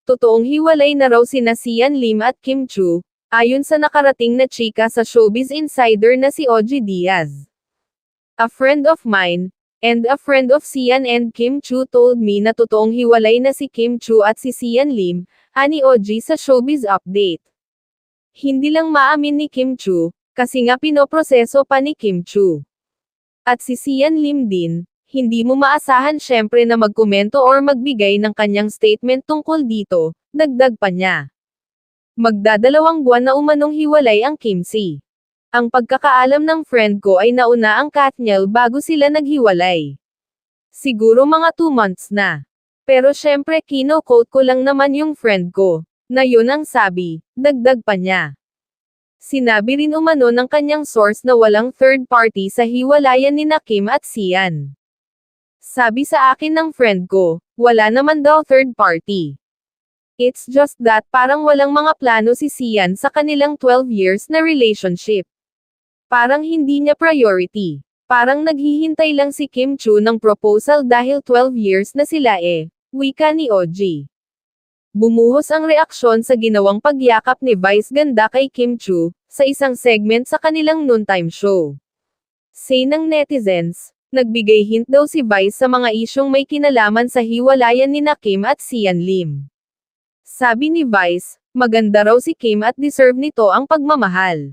Totoong hiwalay na raw sina Sian Lim at Kim Chu, ayon sa nakarating na chika sa showbiz insider na si Ogie Diaz. A friend of mine, and a friend of Sian and Kim Chu told me na totoong hiwalay na si Kim Chu at si Sian Lim, ani Ogie sa showbiz update. Hindi lang maamin ni Kim Chu, kasi nga pinoproseso pa ni Kim Chu. At si Sian Lim din, hindi mo maasahan syempre na magkomento or magbigay ng kanyang statement tungkol dito, dagdag pa niya. Magdadalawang buwan na umanong hiwalay ang Kimchi. Ang pagkakaalam ng friend ko ay nauna ang Katniel bago sila naghiwalay. Siguro mga 2 months na. Pero syempre kino-quote ko lang naman yung friend ko, na yun ang sabi, dagdag pa niya. Sinabi rin umano ng kanyang source na walang third party sa hiwalayan ni Kim at Sian. Sabi sa akin ng friend ko, wala naman daw third party. It's just that parang walang mga plano si Sian sa kanilang 12 years na relationship. Parang hindi niya priority. Parang naghihintay lang si Kim Chu ng proposal dahil 12 years na sila wika ni Ogie. Bumuhos ang reaksyon sa ginawang pagyakap ni Vice Ganda kay Kim Chu, sa isang segment sa kanilang noontime show. Say ng netizens, nagbigay hint daw si Vice sa mga isyong may kinalaman sa hiwalayan ni Kim at Sian Lim. Sabi ni Vice, maganda raw si Kim at deserve nito ang pagmamahal.